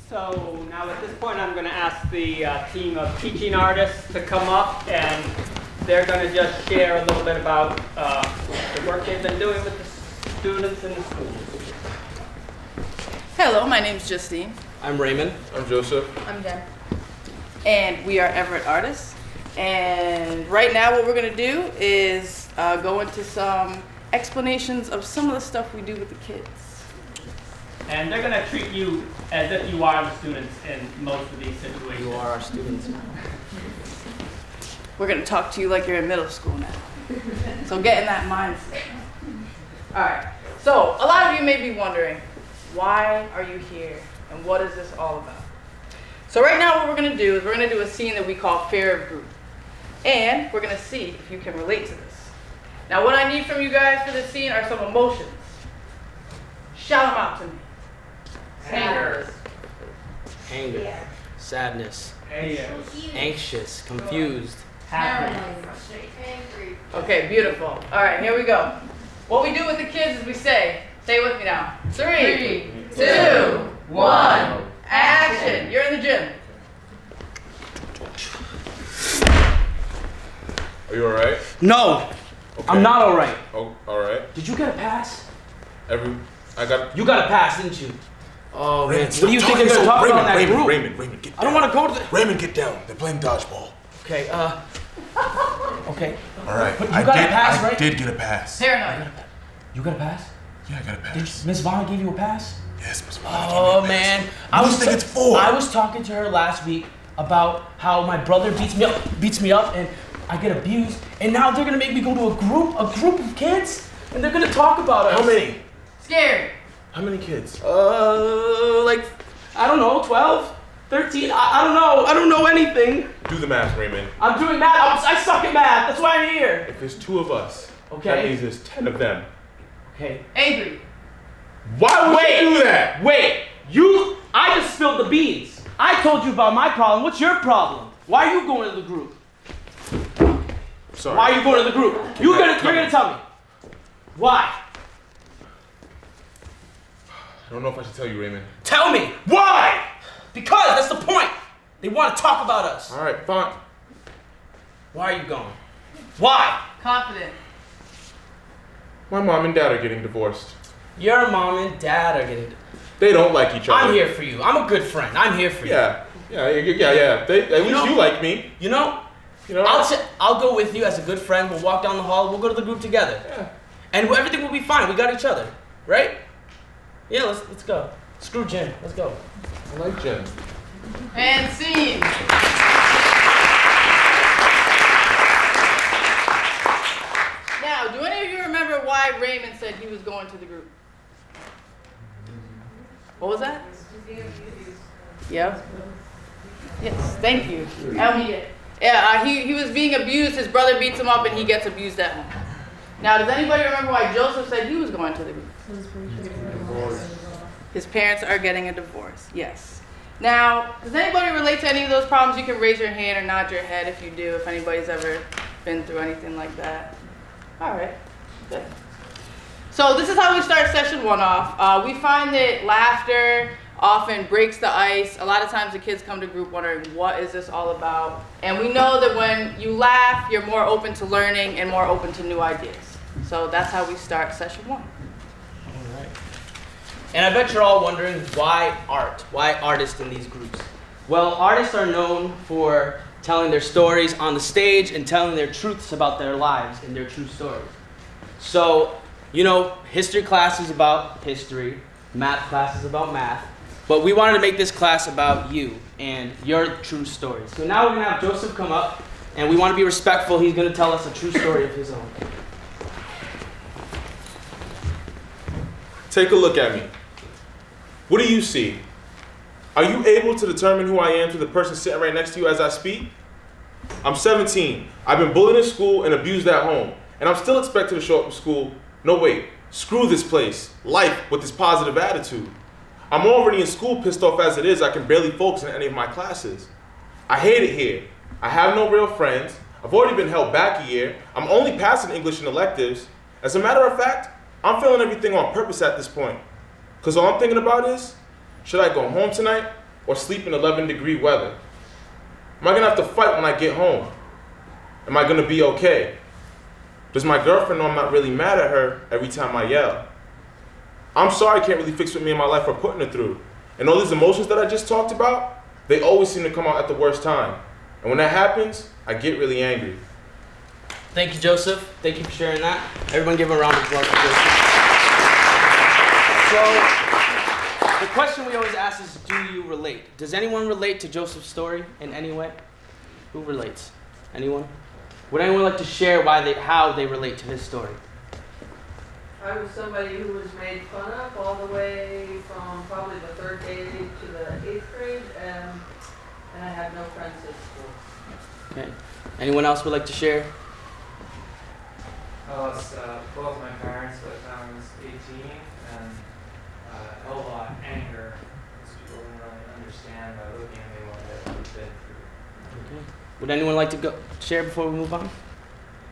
So now at this point, I'm going to ask the team of teaching artists to come up, and they're going to just share a little bit about the work they've been doing with the students in the schools. Hello, my name's Justine. I'm Raymond. I'm Joseph. I'm Jen. And we are Everett artists. And right now what we're gonna do is go into some explanations of some of the stuff we do with the kids. And they're going to treat you as if you are the students in most of these situations. You are our students. We're gonna talk to you like you're in middle school now. So get in that mindset. All right, so a lot of you may be wondering, why are you here? And what is this all about? So right now what we're gonna do is we're gonna do a scene that we call Fear of Group. And we're gonna see if you can relate to this. Now what I need from you guys for this scene are some emotions. Shout them out to me. Anger. Anger, Fear. sadness, Anxious. anxious, confused. Happy. Angry. Okay, beautiful. All right, here we go. What we do with the kids is we say it with me now. 3, 2, 1, action. You're in the gym. Are you alright? No, Okay. I'm not all right. Oh, alright. Did you get a pass? I got. You got a pass, didn't you? Oh man, Raymond, what do you stop think they're talking gonna talk so- about in that Raymond, group? Raymond, get down. I don't want to go to the. Raymond, get down. They're playing dodgeball. Okay, okay. All right. But you got a pass, I right? did get a pass. Paranoid. You got a pass? Yeah, I got a Did pass. Miss Vaughn give you a pass? Yes, Miss Vaughn. Oh man, What do you think it's for? I was talking to her last week about how my brother beats me up, and I get abused, and now they're gonna make me go to a group of kids, and they're gonna talk about us. How many? Scary. How many kids? Like, I don't know, 12, 13. I don't know. I don't know anything. Do the math, Raymond. I'm doing math. I suck at math. That's why I'm here. If there's 2 of us, Okay. that means there's 10 of them. Okay. Angry. Why would you do that? Wait. I just spilled the beans. I told you about my problem. What's your problem? Why are you going to the group? Sorry. Why are you going to the group? You're gonna tell me. Why? I don't know if I should tell you, Raymond. Tell me. Why? Because that's the point. They want to talk about us. All right, fine. Why are you going? Why? Confident. My mom and dad are getting divorced. Your mom and dad are getting. They don't like each other. I'm here for you. I'm a good friend. I'm here for you. Yeah. At least know- you like me. You know, You know. I'll go with you as a good friend. We'll walk down the hall. We'll go to the group together, Yeah. and everything will be fine. We got each other, right? Yeah. Let's go. Screw Jen. Let's go. I like Jen. And scene. Now, do any of you remember why Raymond said he was going to the group? What was that? Yep. Yes, thank you. Yeah, he was being abused. His brother beats him up and he gets abused at home. Now, does anybody remember why Joseph said he was going to the group? His parents are getting a divorce, yes. Now, does anybody relate to any of those problems? You can raise your hand or nod your head if you do, if anybody's ever been through anything like that. All right, good. So this is how we start session 1 off. We find that laughter often breaks the ice. A lot of times the kids come to group wondering, what is this all about? And we know that when you laugh, you're more open to learning and more open to new ideas. So that's how we start session 1. All right. And I bet you're all wondering, why art? Why artists in these groups? Well, artists are known for telling their stories on the stage and telling their truths about their lives and their true stories. So, history class is about history, math class is about math, but we wanted to make this class about you and your true stories. So now we're gonna have Joseph come up, and we want to be respectful. He's gonna tell us a true story of his own. Take a look at me. What do you see? Are you able to determine who I am through the person sitting right next to you as I speak? I'm 17. I've been bullied in school and abused at home. And I'm still expected to show up in school. No, wait. Screw this place. Life with this positive attitude. I'm already in school pissed off as it is. I can barely focus in any of my classes. I hate it here. I have no real friends. I've already been held back a year. I'm only passing English and electives. As a matter of fact, I'm feeling everything on purpose at this point. Because all I'm thinking about is, should I go home tonight or sleep in 11-degree weather? Am I gonna have to fight when I get home? Am I gonna be okay? Does my girlfriend know I'm not really mad at her every time I yell? I'm sorry I can't really fix what me and my life are putting her through. And all these emotions that I just talked about, they always seem to come out at the worst time. And when that happens, I get really angry. Thank you, Joseph. Thank you for sharing that. Everyone give a round of applause for Joseph. So, the question we always ask is, do you relate? Does anyone relate to Joseph's story in any way? Who relates? Anyone? Would anyone like to share how they relate to his story? I was somebody who was made fun of all the way from probably the 3rd grade to the 8th grade, and I had no friends at school. Okay. Anyone else would like to share? I lost both my parents by the time I was 18, and a whole lot of anger, because people didn't really understand by looking at me what I've been through. Okay. Would anyone like to share before we move on?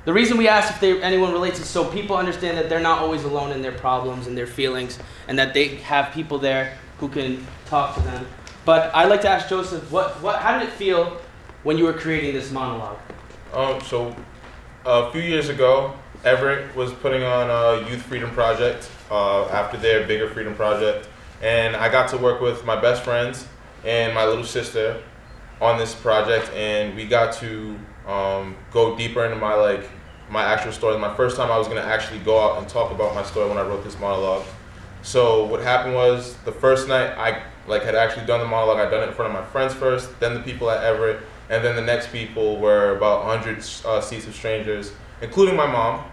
The reason we ask if anyone relates is so people understand that they're not always alone in their problems and their feelings, and that they have people there who can talk to them. But I'd like to ask Joseph, how did it feel when you were creating this monologue? So a few years ago, Everett was putting on a Youth Freedom Project after their bigger Freedom Project, and I got to work with my best friends and my little sister on this project, and we got to go deeper into my actual story. My first time I was gonna actually go out and talk about my story when I wrote this monologue. So what happened was, the first night I had actually done the monologue, I'd done it in front of my friends first, then the people at Everett, and then the next people were about 100 seats of strangers, including my mom,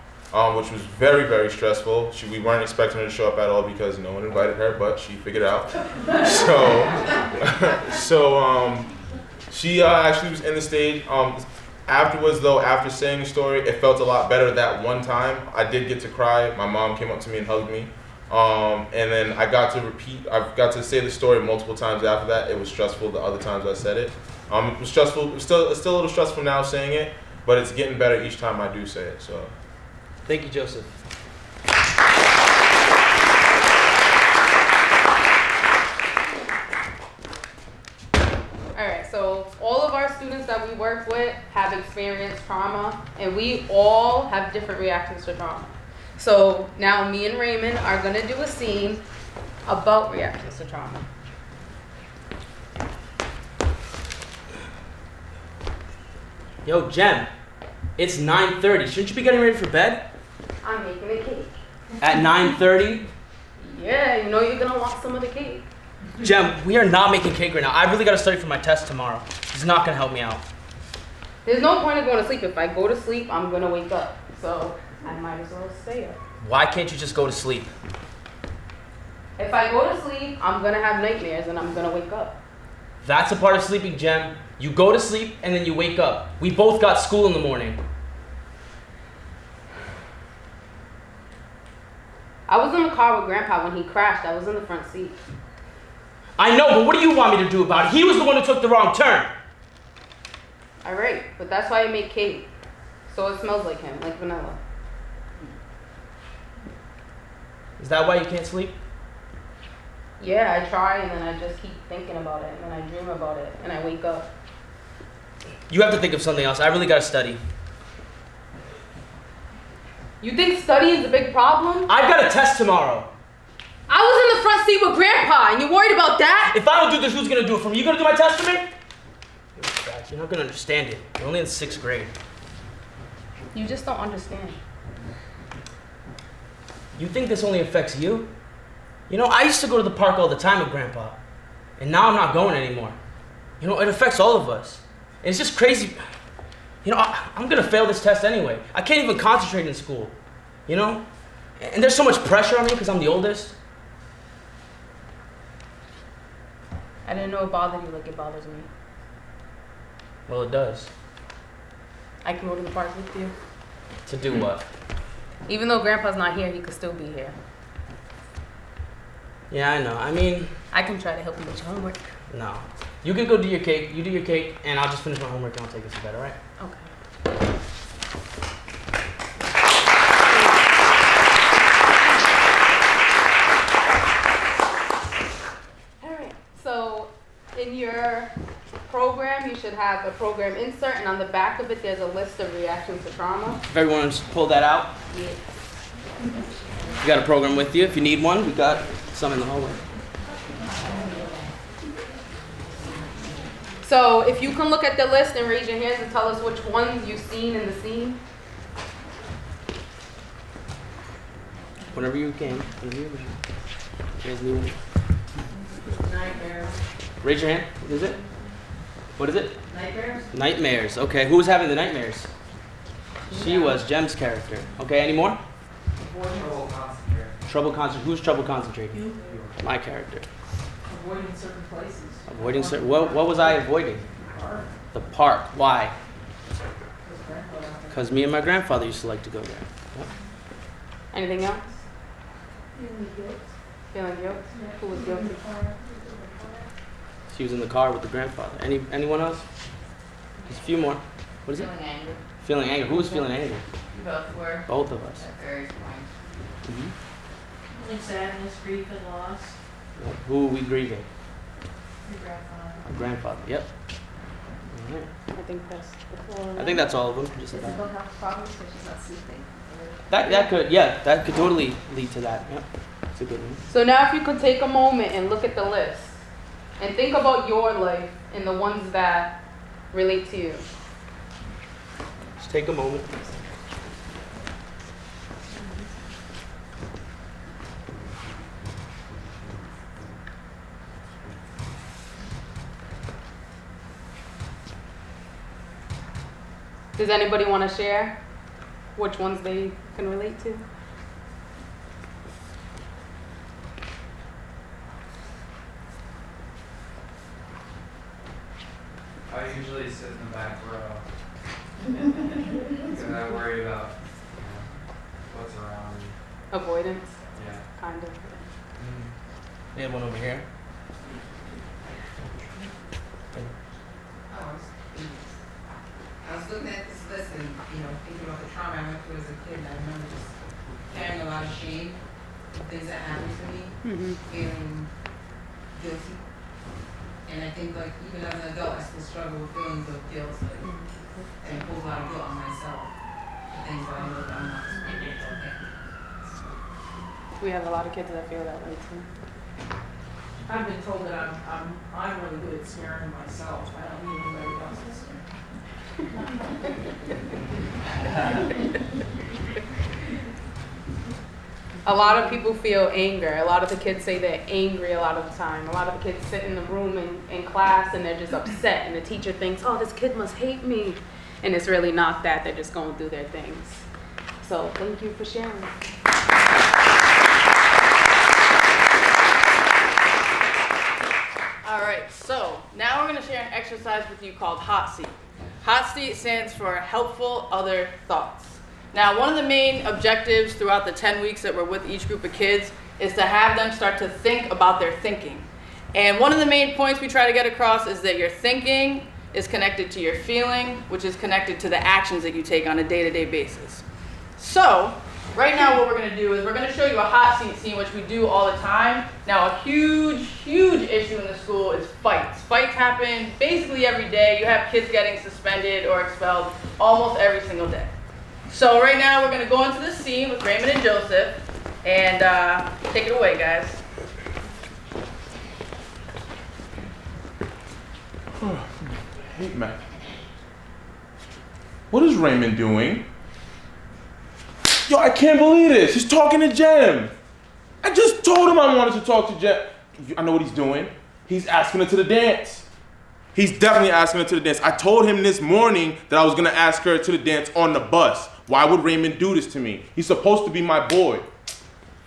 which was very, very stressful. We weren't expecting her to show up at all because no one invited her, but she figured it out. She actually was in the stage. Afterwards, though, after saying the story, it felt a lot better that one time. I did get to cry. My mom came up to me and hugged me. And then I got to say the story multiple times after that. It was stressful the other times I said it. It was stressful. It's still a little stressful now saying it, but it's getting better each time I do say it. So, Thank you, Joseph. Alright, so all of our students that we work with have experienced trauma, and we all have different reactions to trauma. So now me and Raymond are gonna do a scene about reactions to trauma. Yo, Jem, it's 9:30. Shouldn't you be getting ready for bed? I'm making a cake. At 9:30? Yeah, you know you're gonna want some of the cake. Jem, we are not making cake right now. I really got to study for my test tomorrow. It's not going to help me out. There's no point in going to sleep. If I go to sleep, I'm gonna wake up. So I might as well stay up. Why can't you just go to sleep? If I go to sleep, I'm gonna have nightmares and I'm gonna wake up. That's a part of sleeping, Jem. You go to sleep and then you wake up. We both got school in the morning. I was in the car with Grandpa when he crashed. I was in the front seat. I know, but what do you want me to do about it? He was the one who took the wrong turn. All right, but that's why I make cake. So it smells like him, like vanilla. Is that why you can't sleep? Yeah, I try and then I just keep thinking about it and then I dream about it and I wake up. You have to think of something else. I really got to study. You think studying's a big problem? I've got a test tomorrow. I was in the front seat with Grandpa and you're worried about that? If I don't do this, who's going to do it for me? You going to do my test for me? You're not going to understand it. You're only in 6th grade. You just don't understand. You think this only affects you? You know, I used to go to the park all the time with Grandpa. And now I'm not going anymore. You know, it affects all of us. And it's just crazy. You know, I'm going to fail this test anyway. I can't even concentrate in school. You know? And there's so much pressure on me because I'm the oldest. I didn't know it bothered you like it bothers me. Well, it does. I can go to the park with you. To do what? Even though Grandpa's not here, he could still be here. Yeah, I know. I mean... I can try to help you with your homework. No. You can go do your cake. You do your cake, and I'll just finish my homework and I'll take us to bed, all right? Okay. All right. So in your program, you should have a program insert, and on the back of it, there's a list of reactions to trauma. If everyone just pull that out. Yes. You got a program with you. If you need one, we got some in the hallway. So if you can look at the list and raise your hands and tell us which ones you've seen in the scene. Whenever you can. Whenever you're ready. You guys need one? Nightmares. Raise your hand. What is it? What is it? Nightmares? Nightmares. Okay, who was having the nightmares? She was Jem's character. Okay, any more? Trouble concentrating. Trouble concentrating. Who's trouble concentrating? You. My character. Avoiding certain places. Avoiding certain. What was I avoiding? Park. The park. Why? Because grandfather. Because me and my grandfather used to like to go there. Yep. Anything else? Feeling guilt. Feeling guilt? Who was guilty? She was in the car with the grandfather. Anyone else? Just a few more. What is it? Feeling angry. Feeling anger. Who was feeling angry? Both were Both of us. at various points. Mhm. Feeling sadness, grief, and loss. Who were we grieving? Your grandfather. Our grandfather. Yep. All right. I think that's the four. I think that's all of them. Just about. Physical health problems, which is not sleeping. That could totally lead to that. Yep. That's a good one. So now if you could take a moment and look at the list and think about your life and the ones that relate to you. Just take a moment. Does anybody want to share which ones they can relate to? I usually sit in the back row because I worry about what's around me. Avoidance, Yeah. kind of. We have one over here. I was looking at this list and, thinking about the trauma I went through as a kid, and I remember just carrying a lot of shame for things that happened to me, feeling guilty. And I think, even as an adult, I still struggle with feelings of guilt, and it pulls a lot of guilt on myself for things that I know that I'm not okay. We have a lot of kids that feel that way too. I've been told that I'm really good at scaring myself. I don't need anybody else to scare. A lot of people feel anger. A lot of the kids say they're angry a lot of the time. A lot of the kids sit in the room in class and they're just upset, and the teacher thinks, oh, this kid must hate me. And it's really not that. They're just going through their things. So thank you for sharing. All right, so now we're going to share an exercise with you called Hot Seat. Hot Seat stands for Helpful Other Thoughts. Now, one of the main objectives throughout the 10 weeks that we're with each group of kids is to have them start to think about their thinking. And one of the main points we try to get across is that your thinking is connected to your feeling, which is connected to the actions that you take on a day-to-day basis. So, right now what we're going to do is we're going to show you a hot seat scene, which we do all the time. Now, a huge, huge issue in the school is fights. Fights happen basically every day. You have kids getting suspended or expelled almost every single day. So right now we're going to go into the scene with Raymond and Joseph, and take it away, guys. Hey, Matt. What is Raymond doing? Yo, I can't believe this. He's talking to Jem. I just told him I wanted to talk to Jem. I know what he's doing. He's asking her to the dance. He's definitely asking her to the dance. I told him this morning that I was going to ask her to the dance on the bus. Why would Raymond do this to me? He's supposed to be my boy.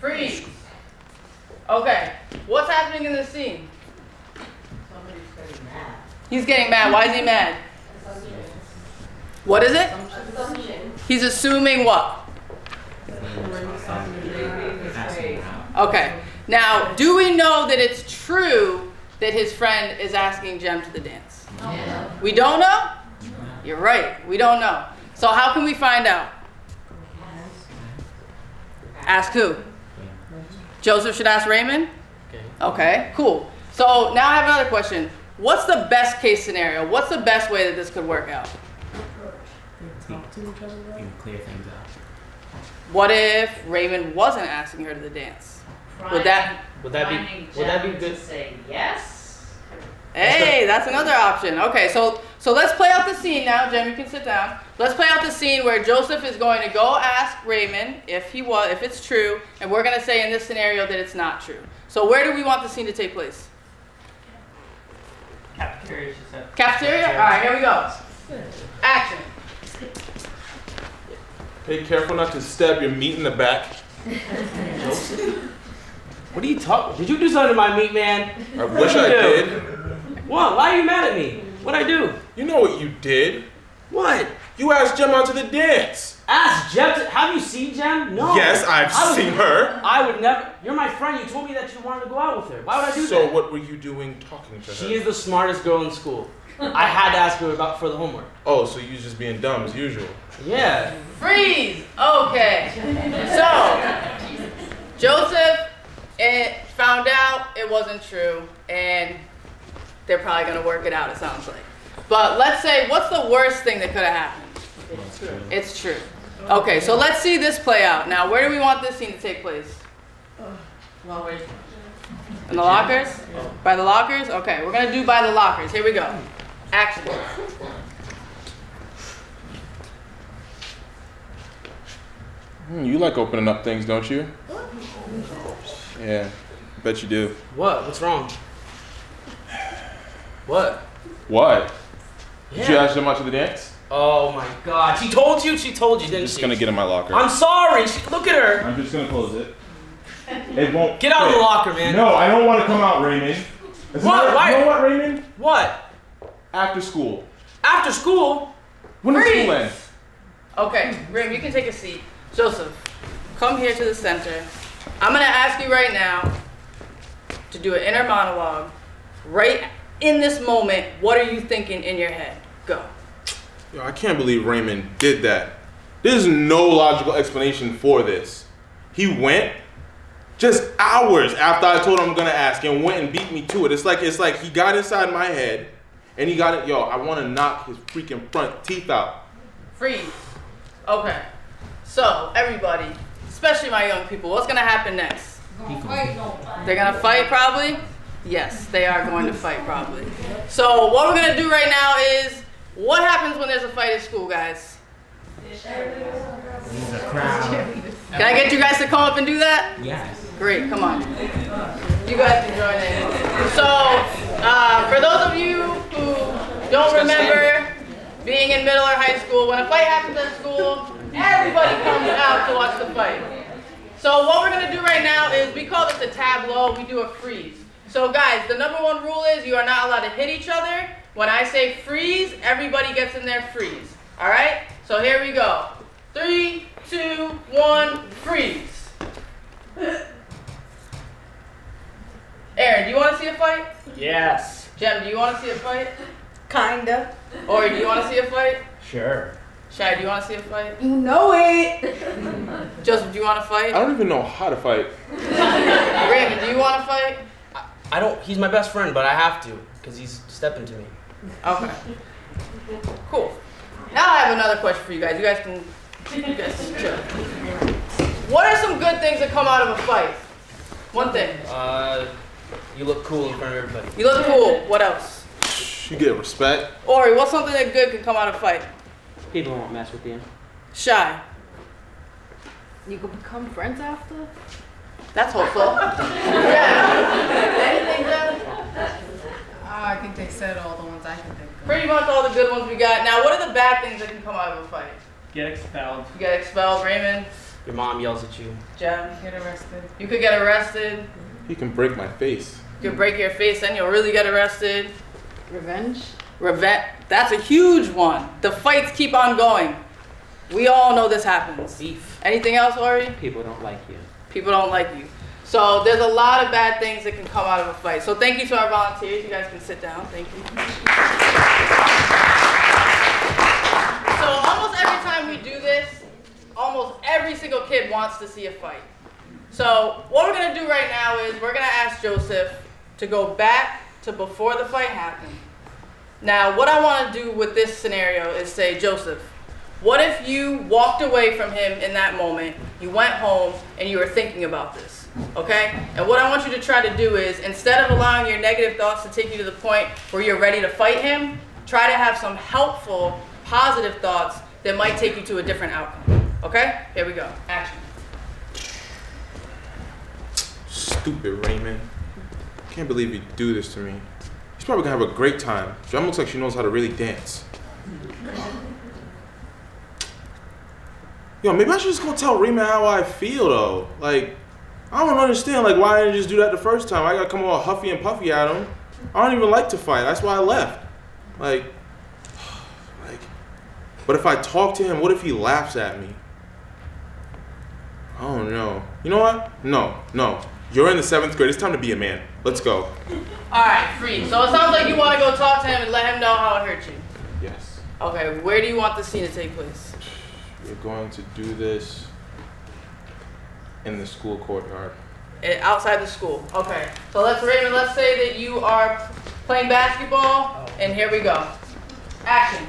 Freeze. Okay, what's happening in this scene? Somebody's getting mad. He's getting mad. Why is he mad? What is it? Assumption. He's assuming what? Okay. Now, do we know that it's true that his friend is asking Jem to the dance? No. We don't know? You're right. We don't know. So how can we find out? Ask who? Joseph should ask Raymond? Okay, cool. So now I have another question. what's the best case scenario? What's the best way that this could work out? You can clear things up. What if Raymond wasn't asking her to the dance? Would that Would be Finding Jem good? to say yes. Hey, that's another option. Okay, so let's play out the scene now. Jem, you can sit down. Let's play out the scene where Joseph is going to go ask Raymond if it's true, and we're going to say in this scenario that it's not true. So where do we want the scene to take place? Cafeteria, she said. Cafeteria? All right, here we go. Action. Be careful not to stab your meat in the back. What are you talking? Did you do something to my meat, man? I wish I did. What? Why are you mad at me? What'd I do? You know what you did. What? You asked Jem out to the dance. Ask Jem. Have you seen Jem? No. Yes, I've seen her. I would never. You're my friend. You told me that you wanted to go out with her. Why would I do that? So what were you doing talking to her? She is the smartest girl in school. I had to ask her for the homework. Oh, so you just being dumb as usual. Yeah. Freeze. Okay. So Joseph found out it wasn't true, and they're probably gonna work it out. It sounds like. But let's say, what's the worst thing that could have happened? It's true. Okay, so let's see this play out. Now, where do we want this scene to take place? Well, wait. In the lockers? By the lockers? Okay, we're gonna do by the lockers. Here we go. Action. You like opening up things, don't you? Yeah, bet you do. What? What's wrong? What? What? Did you Yeah. ask Jem out to the dance? Oh my God. She told you, didn't I'm just she? gonna get in my locker. I'm sorry. Look at her. I'm just gonna close it. It won't. Get out of the fit. locker, man. No, I don't want to come out, Raymond. As a What? matter- Why? You know what, Raymond? What? After school. After school? When does Freeze! school end? Okay, Rim, you can take a seat. Joseph, come here to the center. I'm gonna ask you right now to do an inner monologue. Right in this moment, what are you thinking in your head? Go. Yo, I can't believe Raymond did that. There's no logical explanation for this. He went just hours after I told him I'm gonna ask and went and beat me to it. It's like he got inside my head and he got it. Yo, I want to knock his freaking front teeth out. Freeze. Okay. So, everybody, especially my young people, what's gonna happen next? They're gonna fight probably? Yes, they are going to fight probably. So what we're gonna do right now is, what happens when there's a fight at school, guys? There's a crowd. Can I get you guys to come up and do that? Yes. Great, come on. You guys can join in. So, for those of you who don't remember being in middle or high school, when a fight happens at school, everybody comes out to watch the fight. So what we're gonna do right now is, we call this a tableau, we do a freeze. So guys, the #1 rule is you are not allowed to hit each other. When I say freeze, everybody gets in there freeze. All right? So here we go. 3, 2, 1, freeze. Aaron, do you want to see a fight? Yes. Jem, do you want to see a fight? Kinda. Ori, do you want to see a fight? Sure. Shai, do you want to see a fight? You know it. Joseph, do you want to I fight? don't even know how to fight. Raymond, do you want to fight? I don't. He's my best friend, but I have to because he's stepping to me. Okay. Cool. Now I have another question for you guys. You guys can chill. What are some good things that come out of a fight? One thing. You look cool in front of everybody. You look cool. What else? You get respect. Ori, what's something that good can come out of a fight? People won't mess with you. Shy. You can become friends after? That's hopeful. Yeah. Anything, Jen? I think they said all the ones I can think of. Pretty much all the good ones we got. Now, what are the bad things that can come out of a fight? Get expelled. You get expelled, Raymond. Your mom yells at you. Jem. Get arrested. You could get arrested. He can break my face. You could break your face, then you'll really get arrested. Revenge? Revenge. That's a huge one. The fights keep on going. We all know this happens. Beef. Anything else, Ori? People don't like you. People don't like you. So there's a lot of bad things that can come out of a fight. So thank you to our volunteers. You guys can sit down. Thank you. So almost every time we do this, almost every single kid wants to see a fight. So what we're gonna do right now is we're gonna ask Joseph to go back to before the fight happened. Now, what I want to do with this scenario is say, Joseph, what if you walked away from him in that moment, you went home, and you were thinking about this, okay? And what I want you to try to do is, instead of allowing your negative thoughts to take you to the point where you're ready to fight him, try to have some helpful, positive thoughts that might take you to a different outcome, okay? Here we go, action. Stupid Raymond. Can't believe you do this to me. He's probably gonna have a great time. Jem looks like she knows how to really dance. Yo, maybe I should just go tell Raymond how I feel though. Like, I don't understand like why I didn't just do that the first time. I gotta come all huffy and puffy at him. I don't even like to fight. That's why I left. Like, but if I talk to him, what if he laughs at me? I don't know. You know what? No. You're in the 7th grade. It's time to be a man. Let's go. All right, free. So it sounds like you want to go talk to him and let him know how it hurt you. Yes. Okay, where do you want the scene to take place? We're going to do this in the school courtyard. Outside the school. Okay. So Raymond, let's say that you are playing basketball, and here we go. Action.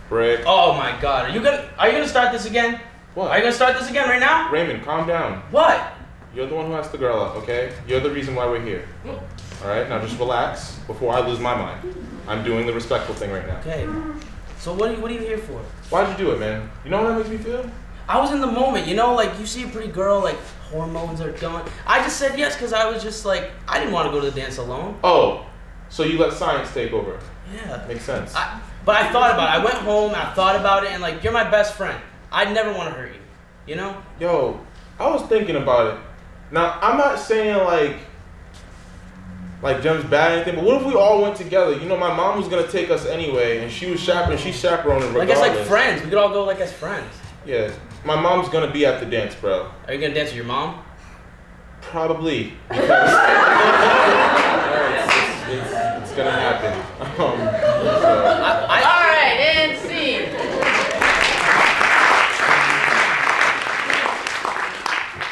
Break. Oh my God, are you gonna start this again? What? Are you gonna start this again right now? Raymond, calm down. What? You're the one who asked the girl up, okay? You're the reason why we're here. All right, now just relax before I lose my mind. I'm doing the respectful thing right now. Okay. So what are you here for? Why'd you do it, man? You know how that makes me feel? I was in the moment, you know, like you see a pretty girl, like hormones are going. I just said yes because I was just like, I didn't want to go to the dance alone. Oh, so you let science take over? Yeah. Makes sense. But I thought about it. I went home and I thought about it, and like, you're my best friend. I'd never want to hurt you, you know? Yo, I was thinking about it. Now, I'm not saying like Jem's bad or anything, but what if we all went together? You know, my mom was gonna take us anyway, and she's chaperoning regardless. Like as like friends. We could all go like as friends. Yeah, my mom's gonna be at the dance, bro. Are you gonna dance with your mom? Probably. Because it's gonna happen. All right, and scene.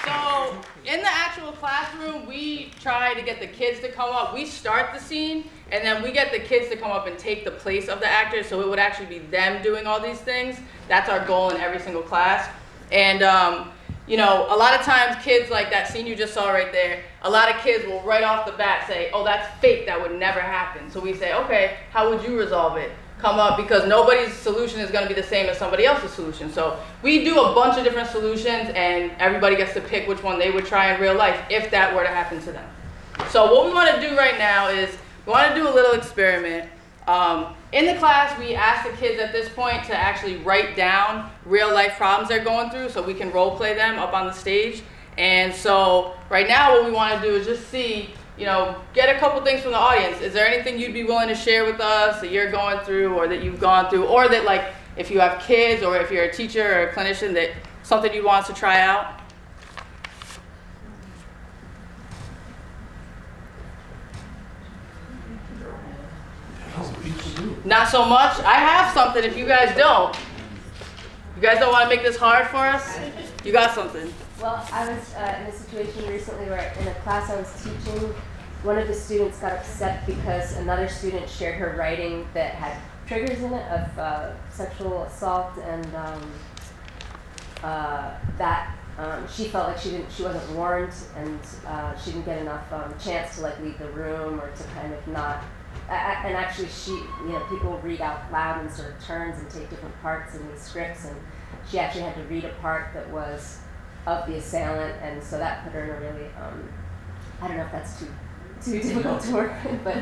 So in the actual classroom, we try to get the kids to come up. We start the scene, and then we get the kids to come up and take the place of the actors, so it would actually be them doing all these things. That's our goal in every single class. And you know, a lot of times kids, like that scene you just saw right there, a lot of kids will right off the bat say, oh, that's fake, that would never happen. So we say, okay, how would you resolve it? Come up, because nobody's solution is gonna be the same as somebody else's solution. So we do a bunch of different solutions, and everybody gets to pick which one they would try in real life if that were to happen to them. So what we wanna do right now is, we wanna do a little experiment. In the class, we ask the kids at this point to actually write down real life problems they're going through so we can role play them up on the stage. And so right now what we want to do is just see, you know, get a couple things from the audience. Is there anything you'd be willing to share with us that you're going through or that you've gone through, or that, like, if you have kids or if you're a teacher or a clinician, that something you want us to try out? Not so much. I have something if you guys don't. You guys don't want to make this hard for us? You got something. Well, I was in a situation recently where in a class I was teaching, one of the students got upset because another student shared her writing that had triggers in it of sexual assault, and she felt like she wasn't warned, and she didn't get enough chance to like leave the room or to kind of not. And actually, people read out loud in sort of turns and take different parts in these scripts, and she actually had to read a part that was of the assailant, and so that put her in a really, I don't know if that's too difficult to work with, but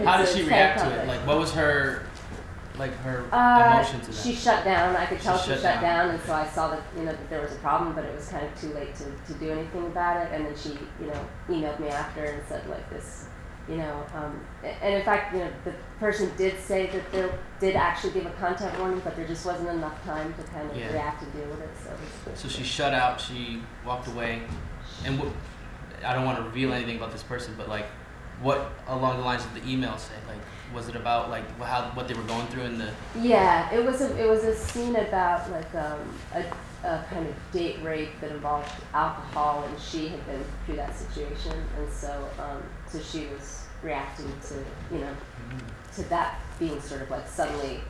how did she react to it? Like, what was her emotion to that? She shut down. I could tell she shut down, and so I saw that that there was a problem, but it was kind of too late to do anything about it. And then she emailed me after and said like this. And in fact, the person did say that they did actually give a content warning, but there just wasn't enough time to kind of react and deal with it. So she shut out, she walked away, and I don't want to reveal anything about this person, but like, what along the lines of the email say? Like, was it about like what they were going through in the? Yeah, it was a scene about like a kind of date rape that involved alcohol, and she had been through that situation, and so she was reacting to, to that being sort of like suddenly,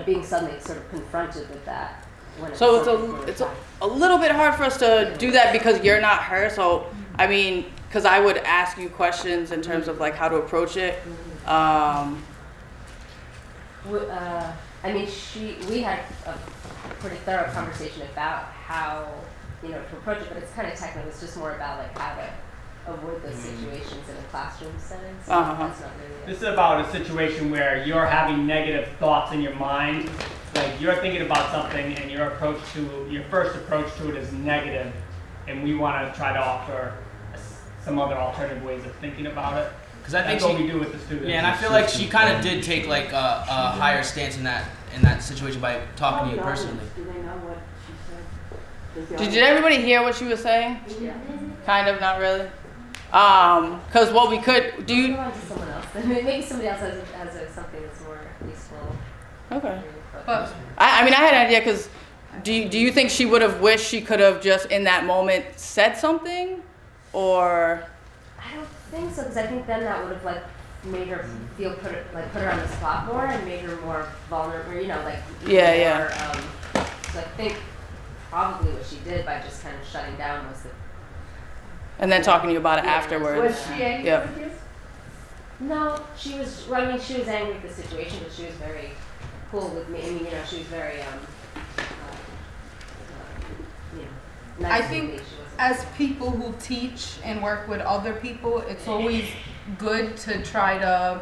being suddenly sort of confronted with that. When So something it's a little bit hard for us to do that because you're not her. So I mean, because I would ask you questions in terms of like how to approach it. We had a pretty thorough conversation about how, to approach it, but it's kind of technical. It's just more about like how to avoid those situations in a classroom setting. So that's not really This is about a situation where you're having negative thoughts in your mind. Like you're thinking about something and your first approach to it is negative, and we want to try to offer some other alternative ways of thinking about it. Because I think that's what we do with the students. Yeah, and I feel like she kind of did take like a higher stance in that situation by talking to you personally. Do they know what she said? Did everybody hear what she was saying? Yeah. Kind of, not really. Because what we could do. Go on to someone else. Maybe somebody else has something that's more useful. Okay. But I mean, I had an idea because do you think she would have wished she could have just in that moment said something, or? I don't think so, because I think then that would have like made her feel put her on the spot more and made her more vulnerable. Yeah. So I think probably what she did by just kind of shutting down was that. And then talking to you about it afterwards. Was she angry with you? No, she was. Well, I mean, she was angry with the situation, but she was very cool with me. I mean, she was very nice I with me. think She wasn't. as people who teach and work with other people, it's always good to try to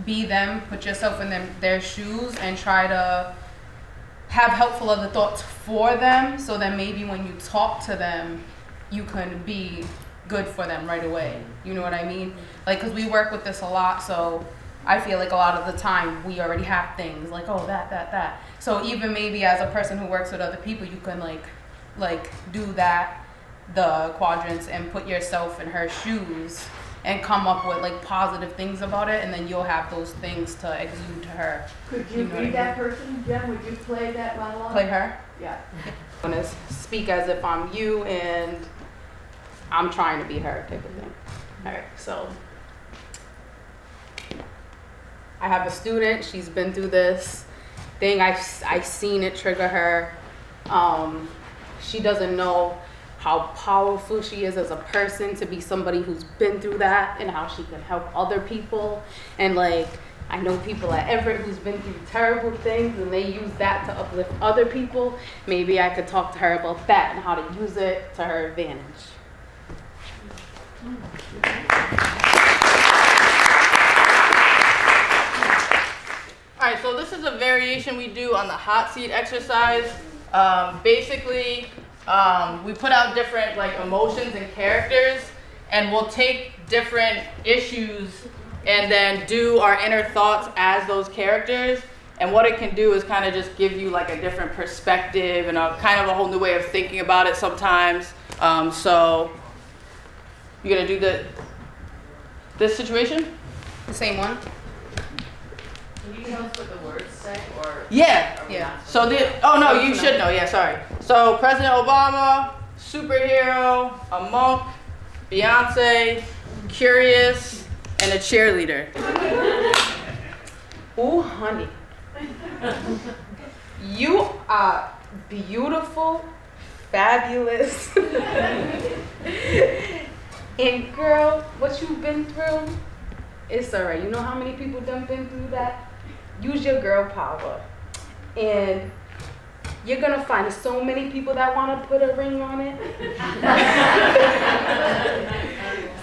be them, put yourself in their shoes, and try to have helpful other thoughts for them, so that maybe when you talk to them, you can be good for them right away. You know what I mean? Like, because we work with this a lot, so I feel like a lot of the time we already have things like, oh, that. So even maybe as a person who works with other people, you can like do that, the quadrants, and put yourself in her shoes and come up with like positive things about it, and then you'll have those things to exude to her. Could you be that person, Jen? Would you play that monologue? Play her? Yeah. I'm gonna speak as if I'm you and I'm trying to be her type of thing. All right, so I have a student, she's been through this thing, I've seen it trigger her. She doesn't know how powerful she is as a person to be somebody who's been through that, and how she can help other people. And like, I know people at Everett who's been through terrible things and they use that to uplift other people. Maybe I could talk to her about that and how to use it to her advantage. All right, so this is a variation we do on the hot seat exercise. Basically, we put out different like emotions and characters, and we'll take different issues and then do our inner thoughts as those characters. And what it can do is kind of just give you like a different perspective and a kind of a whole new way of thinking about it sometimes. So you're gonna do this situation? The same one? Can you tell us what the words say, or? Yeah. Yeah. So you should know. Yeah, sorry. So President Obama, superhero, a monk, Beyonce, curious, and a cheerleader. Ooh, honey. You are beautiful, fabulous. And girl, what you've been through, it's all right. You know how many people done been through that? Use your girl power. And you're gonna find so many people that wanna put a ring on it.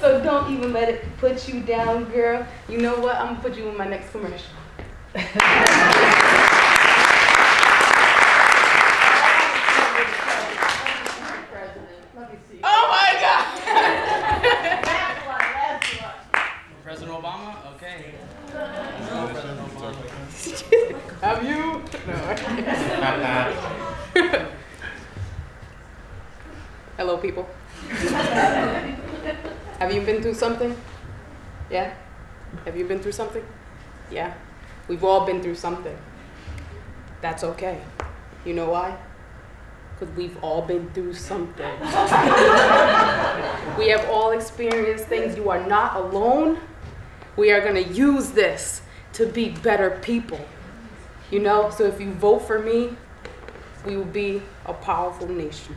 So don't even let it put you down, girl. You know what? I'm gonna put you in my next commercial. Oh my God! President Obama? Okay. Have you? No. Hello, people. Have you been through something? Yeah? Have you been through something? Yeah. We've all been through something. That's okay. You know why? Because we've all been through something. We have all experienced things. You are not alone. We are going to use this to be better people. You know, so if you vote for me, we will be a powerful nation.